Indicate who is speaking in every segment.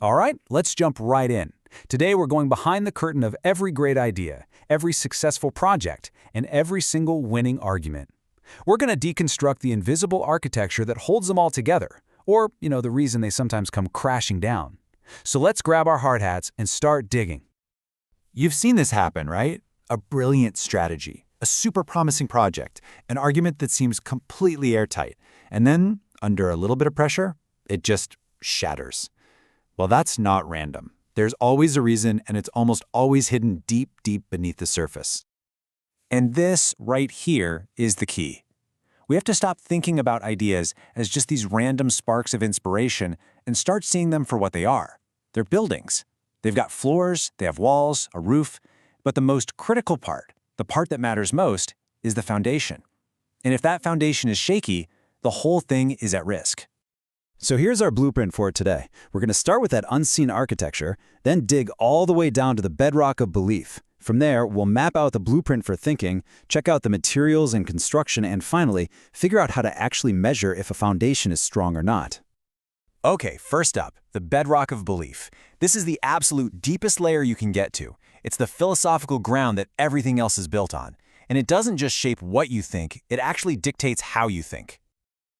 Speaker 1: All right, let's jump right in. Today we're going behind the curtain of every great idea, every successful project, and every single winning argument. We're going to deconstruct the invisible architecture that holds them all together, or, the reason they sometimes come crashing down. So let's grab our hard hats and start digging.
Speaker 2: You've seen this happen, right? A brilliant strategy, a super promising project, an argument that seems completely airtight, and then, under a little bit of pressure, it just shatters. Well, that's not random. There's always a reason, and it's almost always hidden deep, deep beneath the surface. And this right here is the key. We have to stop thinking about ideas as just these random sparks of inspiration and start seeing them for what they are. They're buildings. They've got floors, they have walls, a roof, but the most critical part, the part that matters most, is the foundation. And if that foundation is shaky, the whole thing is at risk.
Speaker 1: So here's our blueprint for today. We're going to start with that unseen architecture, then dig all the way down to the bedrock of belief. From there, we'll map out the blueprint for thinking, check out the materials and construction, and finally, figure out how to actually measure if a foundation is strong or not.
Speaker 2: Okay, first up, the bedrock of belief. This is the absolute deepest layer you can get to. It's the philosophical ground that everything else is built on. And it doesn't just shape what you think, it actually dictates how you think.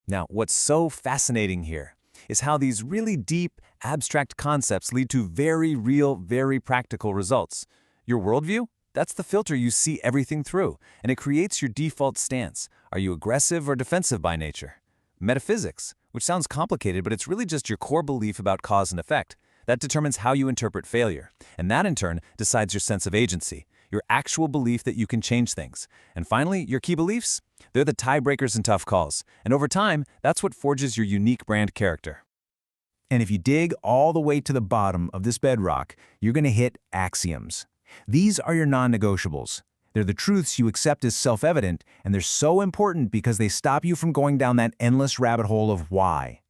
Speaker 2: Now, what's so fascinating here is how these really deep, abstract concepts lead to very real, very practical results. Your worldview? That's the filter you see everything through, and it creates your default stance. Are you aggressive or defensive by nature? Metaphysics, which sounds complicated, but it's really just your core belief about cause and effect. That determines how you interpret failure, and that in turn decides your sense of agency, your actual belief that you can change things. And finally, your key beliefs? They're the tiebreakers in tough calls, and over time, that's what forges your unique brand character. And if you dig all the way to the bottom of this bedrock, you're going to hit axioms. These are your non-negotiables. They're the truths you accept as self-evident, and they're so important because they stop you from going down that endless rabbit hole of why.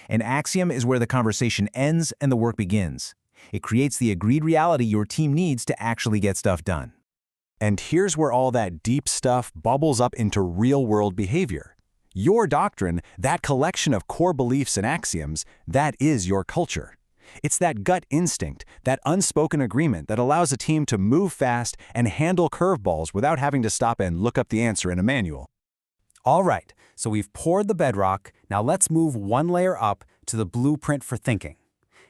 Speaker 2: An axiom is where the conversation ends and the work begins. It creates the agreed reality your team needs to actually get stuff done. And here's where all that deep stuff bubbles up into real-world behavior. Your doctrine, that collection of core beliefs and axioms, that is your culture. It's that gut instinct, that unspoken agreement that allows a team to move fast and handle curveballs without having to stop and look up the answer in a manual. All right, so we've poured the bedrock, now let's move one layer up to the blueprint for thinking.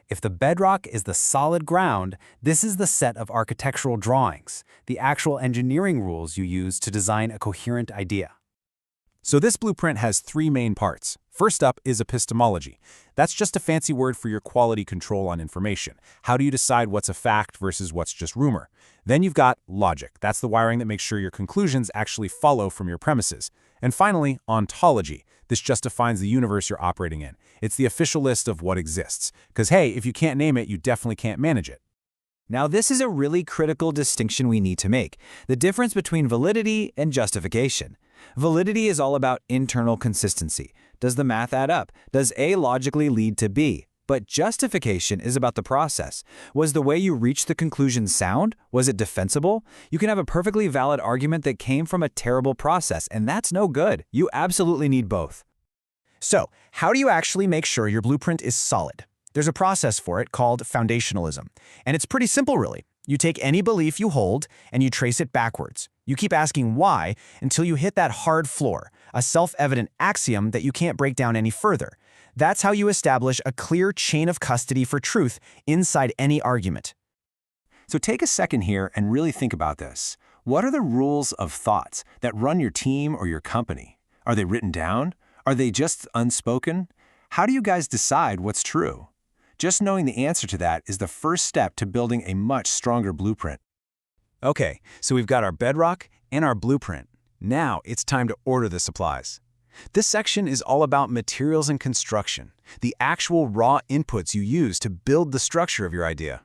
Speaker 2: If the bedrock is the solid ground, this is the set of architectural drawings, the actual engineering rules you use to design a coherent idea. So this blueprint has three main parts. First up is epistemology. That's just a fancy word for your quality control on information. How do you decide what's a fact versus what's just rumor? Then you've got logic. That's the wiring that makes sure your conclusions actually follow from your premises. And finally, ontology. This just defines the universe you're operating in. It's the official list of what exists. Because hey, if you can't name it, you definitely can't manage it. Now this is a really critical distinction we need to make. The difference between validity and justification. Validity is all about internal consistency. Does the math add up? Does A logically lead to B? But justification is about the process. Was the way you reached the conclusion sound? Was it defensible? You can have a perfectly valid argument that came from a terrible process, and that's no good. You absolutely need both. So, how do you actually make sure your blueprint is solid? There's a process for it called Foundationalism, and it's pretty simple really. You take any belief you hold and you trace it backwards. You keep asking why until you hit that hard floor, a self-evident axiom that you can't break down any further. That's how you establish a clear chain of custody for truth inside any argument. So take a second here and really think about this. What are the rules of thought that run your team or your company? Are they written down? Are they just unspoken? How do you guys decide what's true? Just knowing the answer to that is the first step to building a much stronger blueprint. Okay, so we've got our bedrock and our blueprint. Now it's time to order the supplies. This section is all about materials and construction, the actual raw inputs you use to build the structure of your idea.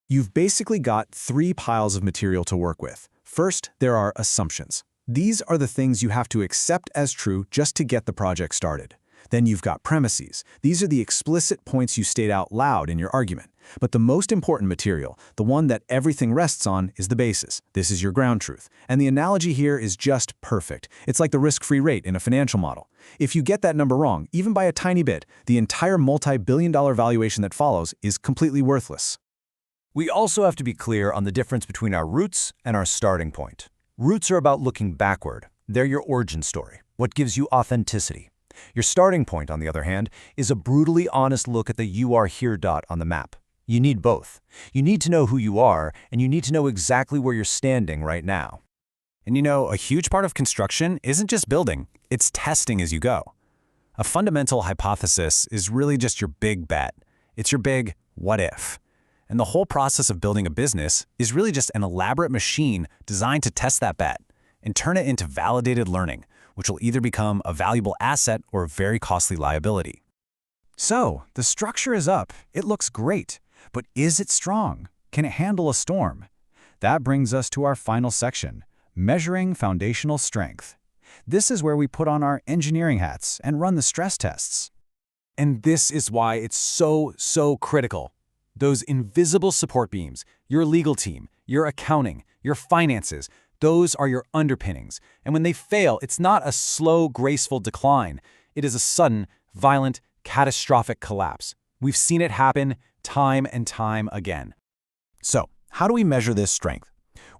Speaker 2: You've basically got three piles of material to work with. First, there are assumptions. These are the things you have to accept as true just to get the project started.
Speaker 1: Then you've got premises. These are the explicit points you state out loud in your argument. But the most important material, the one that everything rests on, is the basis. This is your ground truth. And the analogy here is just perfect. It's like the risk-free rate in a financial model. If you get that number wrong, even by a tiny bit, the entire multi-billion-dollar valuation that follows is completely worthless.
Speaker 2: We also have to be clear on the difference between our roots and our starting point. Roots are about looking backward. They're your origin story, what gives you authenticity. Your starting point, on the other hand, is a brutally honest look at the "you are here" dot on the map. You need both. You need to know who you are, and you need to know exactly where you're standing right now.
Speaker 1: And you know, a huge part of construction isn't just building, it's testing as you go. A fundamental hypothesis is really just your big bet. It's your big what if. And the whole process of building a business is really just an elaborate machine designed to test that bet and turn it into validated learning, which will either become a valuable asset or a very costly liability. So, the structure is up. It looks great. But is it strong? Can it handle a storm? That brings us to our final section, measuring foundational strength. This is where we put on our engineering hats and run the stress tests. And this is why it's so critical. Those invisible support beams, your legal team, your accounting, your finances, those are your underpinnings. And when they fail, it's not a slow, graceful decline. It is a sudden, violent, catastrophic collapse. We've seen it happen time and time again. So, how do we measure this strength?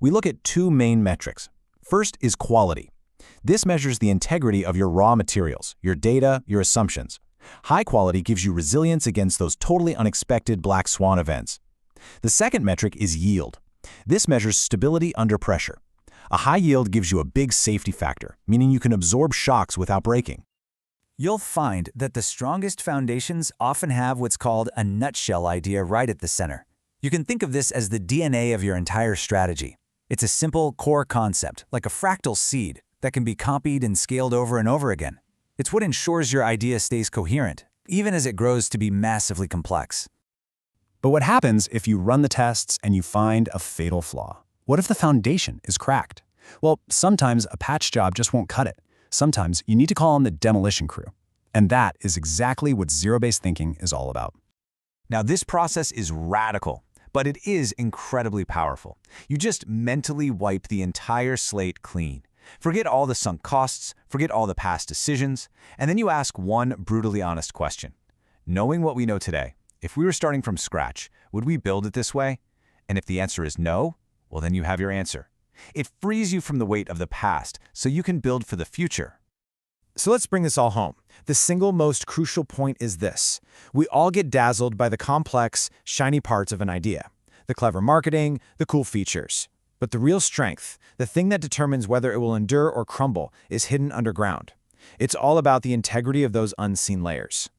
Speaker 1: We look at two main metrics. First is quality. This measures the integrity of your raw materials, your data, your assumptions. High quality gives you resilience against those totally unexpected black swan events. The second metric is yield. This measures stability under pressure. A high yield gives you a big safety factor, meaning you can absorb shocks without breaking.
Speaker 2: You'll find that the strongest foundations often have what's called a nutshell idea right at the center. You can think of this as the DNA of your entire strategy. It's a simple core concept, like a fractal seed, that can be copied and scaled over and over again. It's what ensures your idea stays coherent, even as it grows to be massively complex.
Speaker 1: But what happens if you run the tests and you find a fatal flaw? What if the foundation is cracked? Well, sometimes a patch job just won't cut it. Sometimes you need to call on the demolition crew. And that is exactly what zero-based thinking is all about.
Speaker 2: Now, this process is radical, but it is incredibly powerful. You just mentally wipe the entire slate clean. Forget all the sunk costs, forget all the past decisions, and then you ask one brutally honest question. Knowing what we know today, if we were starting from scratch, would we build it this way? And if the answer is no, well, then you have your answer. It frees you from the weight of the past so you can build for the future.
Speaker 3: So let's bring this all home. The single most crucial point is this. We all get dazzled by the complex, shiny parts of an idea. The clever marketing, the cool features. But the real strength, the thing that determines whether it will endure or crumble, is hidden underground. It's all about the integrity of those unseen layers.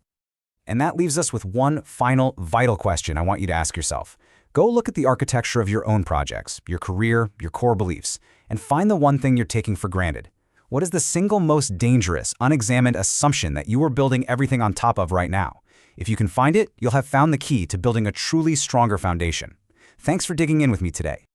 Speaker 1: And that leaves us with one final vital question I want you to ask yourself. Go look at the architecture of your own projects, your career, your core beliefs, and find the one thing you're taking for granted. What is the single most dangerous, unexamined assumption that you are building everything on top of right now? If you can find it, you'll have found the key to building a truly stronger foundation. Thanks for digging in with me today.